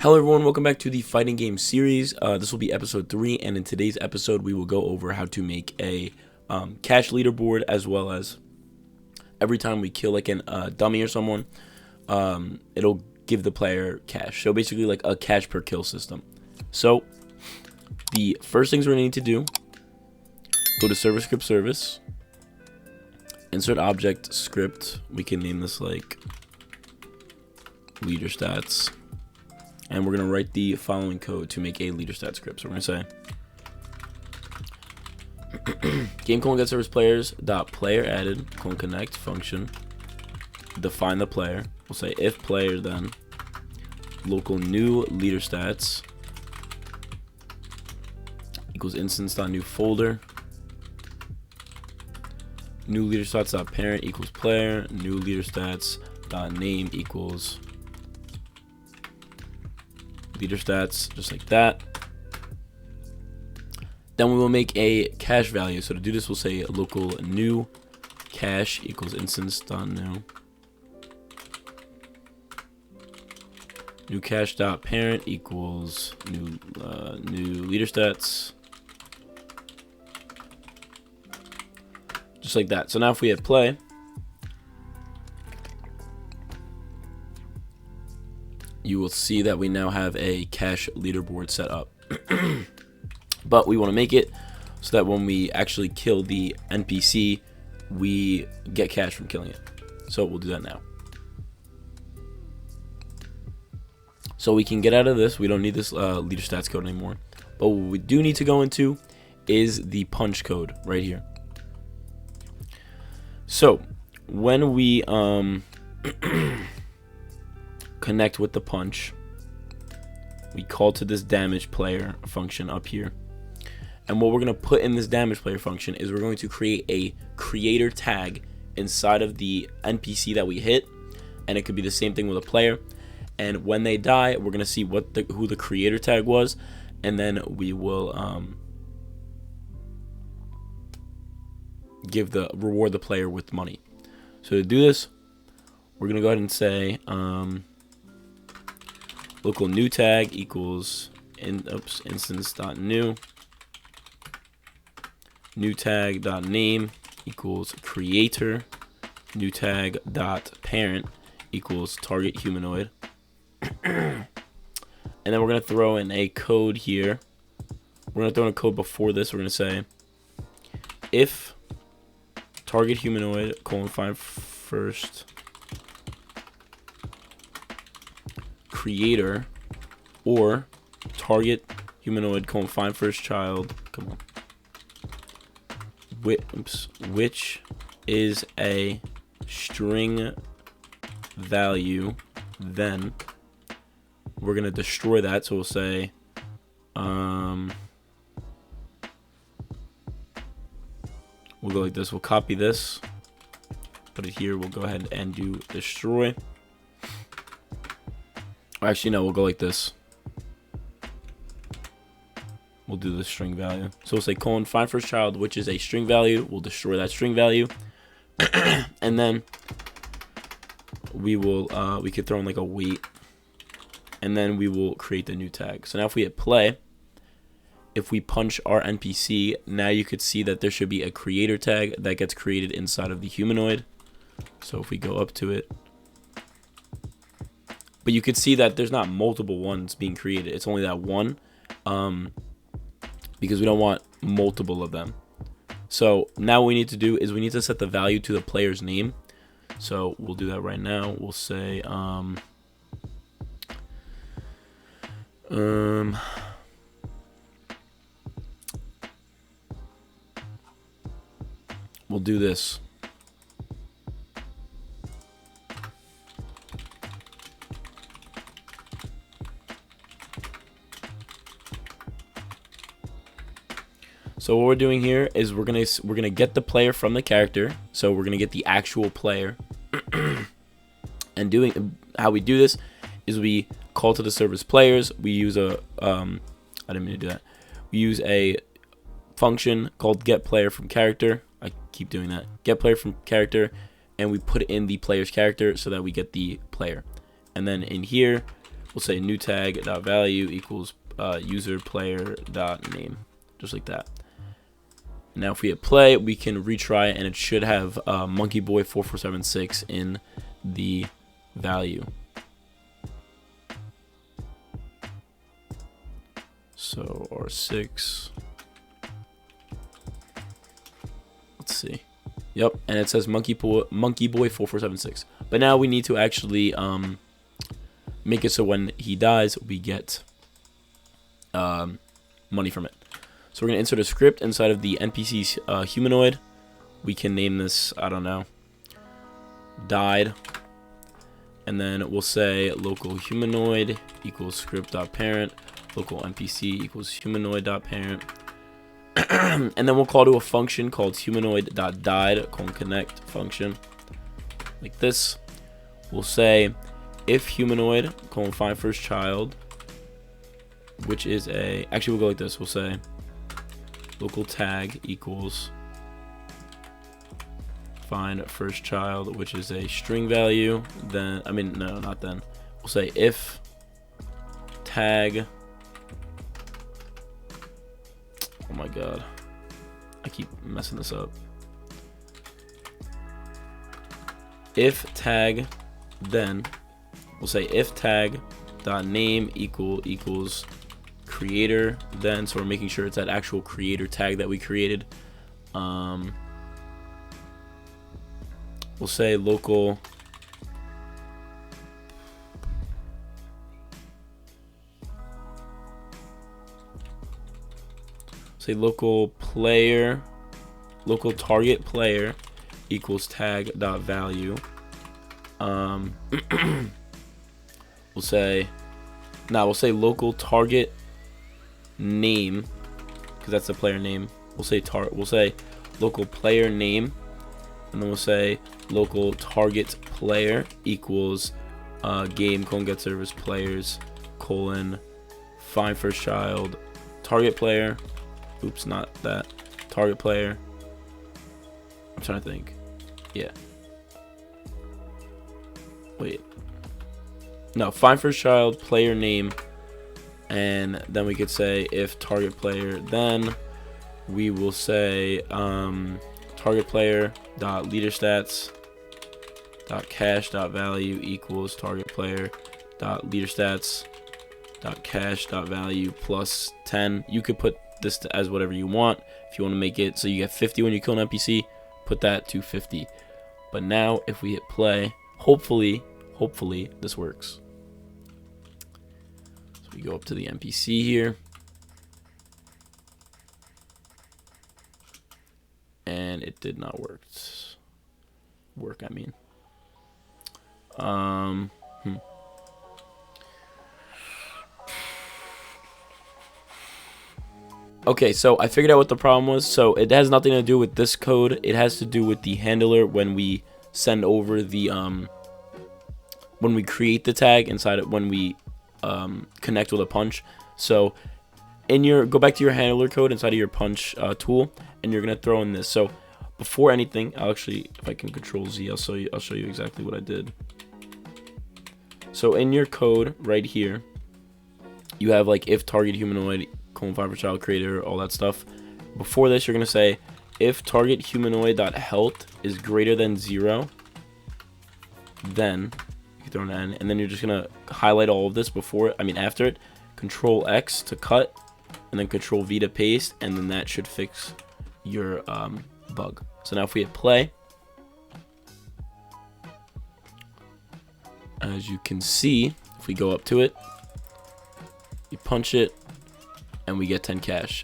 Hello everyone, welcome back to the fighting game series. This will be episode 3, and in today's episode we will go over how to make a cash leaderboard, as well as every time we kill like a dummy or someone, it'll give the player cash. So basically like a cash per kill system. So the first things we're going to need to do, go to server script service, insert object script. We can name this like leader stats. And we're going to write the following code to make a leader stat script. So we're going to say game get service players dot player added connect function, define the player. We'll say if player, then local new leader stats equals instance dot new folder, new leader stats dot parent equals player, new leader stats dot name equals leader stats, just like that. Then we will make a cache value. So to do this, we'll say local new cache equals instance dot new cache dot parent equals new leader stats, just like that. So now if we hit play, you will see that we now have a cash leaderboard set up. But we want to make it so that when we actually kill the NPC, we get cash from killing it. So we'll do that now. So we can get out of this. We don't need this leader stats code anymore. But what we do need to go into is the punch code right here. So when we connect with the punch, we call to this damage player function up here, and what we're going to put in this damage player function is we're going to create a creator tag inside of the NPC that we hit, and it could be the same thing with a player. And when they die, we're going to see who the creator tag was, and then we will reward the player with money. So to do this, we're going to go ahead and say local new tag equals instance dot new tag dot name equals creator, new tag dot parent equals target humanoid. And then we're going to throw in a code here. We're going to throw in a code before this. We're going to say if target humanoid find first creator, or target humanoid find first child, which is a string value, then we're gonna destroy that. So we'll say we'll go like this. We'll copy this, put it here. We'll go ahead and do destroy. Actually, no, we'll go like this. We'll do the string value. So we'll say find first child, which is a string value. We'll destroy that string value. And then we will we could throw in like a wait, and then we will create the new tag. So now if we hit play, if we punch our NPC, now you could see that there should be a creator tag that gets created inside of the humanoid. So if we go up to it, but you could see that there's not multiple ones being created. It's only that one, because we don't want multiple of them. So now what we need to do is we need to set the value to the player's name. So we'll do that right now. We'll say we'll do this. So what we're doing here is we're gonna get the player from the character. So we're gonna get the actual player. And how we do this is we call to the service players. We use a I didn't mean to do that. We use a function called get player from character. I keep doing that. Get player from character, and we put in the player's character so that we get the player. And then in here we'll say new tag dot value equals user player dot name, just like that. Now if we hit play, we can retry it, and it should have monkey boy 4476 in the value. So R6, let's see. Yep, and it says monkey boy 4476. But now we need to actually make it so when he dies, we get money from it. So we're gonna insert a script inside of the NPC's humanoid. We can name this, I don't know, died, and then we'll say local humanoid equals script.parent, local NPC equals humanoid.parent. And then we'll call to a function called humanoid.died connect function, like this. We'll say if humanoid find first child, which is a, actually we'll go like this. We'll say local tag equals find first child, which is a string value. Then no, not then. We'll say if tag, oh my god, I keep messing this up. If tag, then we'll say if tag dot name equals creator, then, so we're making sure it's that actual creator tag that we created. We'll say local player, local target player equals tag dot value. We'll say local target name, because that's the player name. We'll say local player name, and then we'll say local target player equals game get service players find first child target player. Oops, not that. Target player. I'm trying to think. Yeah. Wait. No, find first child player name, and then we could say if target player, then we will say target player dot leader stats dot cache dot value equals target player dot leader stats dot cache dot value plus 10. You could put this as whatever you want. If you want to make it so you get 50 when you kill an NPC, put that to 50. But now if we hit play, hopefully this works. So we go up to the NPC here, and it did not work. Okay, so I figured out what the problem was. So it has nothing to do with this code. It has to do with the handler when we send over the when we create the tag inside it, when we connect with a punch. So go back to your handler code inside of your punch tool, and you're gonna throw in this. So before anything, I'll actually, if I can Control Z, I'll show you exactly what I did. So in your code right here, you have like if target humanoid fiber child creator, all that stuff. Before this, you're gonna say if target humanoid dot health is greater than 0, then you throw an N, and then you're just gonna highlight all of this after it. Control X to cut, and then Control V to paste, and then that should fix your bug. So now if we hit play, as you can see, if we go up to it, you punch it, and we get 10 cash.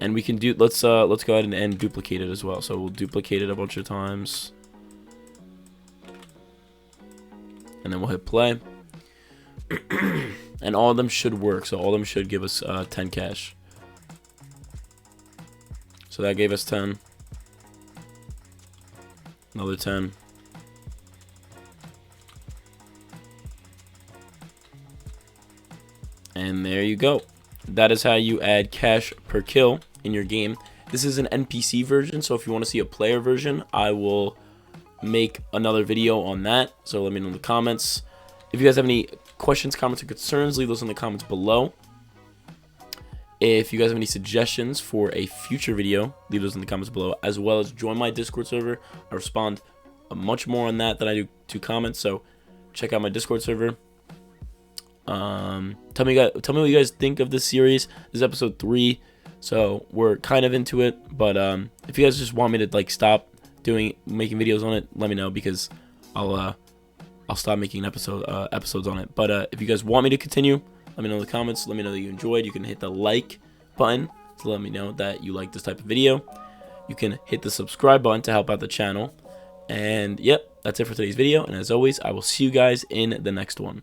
And we can do, let's go ahead and duplicate it as well. So we'll duplicate it a bunch of times, and then we'll hit play. And all of them should work. So all of them should give us 10 cash. So that gave us 10. Another 10. And there you go. That is how you add cash per kill in your game. This is an NPC version, so if you want to see a player version, I will make another video on that. So let me know in the comments. If If you guys have any questions, comments, or concerns, leave those in the comments below. If you guys have any suggestions for a future video, leave those in the comments below, as well as join my Discord server. I respond much more on that than I do to comments, so check out my Discord server. Tell me what you guys think of this series. This is episode 3, so we're kind of into it. But if you guys just want me to like stop making videos on it, let me know, because I'll stop making episodes on it. But if you guys want me to continue, let me know in the comments. Let me know that you enjoyed. You can hit the like button to let me know that you like this type of video. You can hit the subscribe button to help out the channel. And yep, that's it for today's video. And as always, I will see you guys in the next one.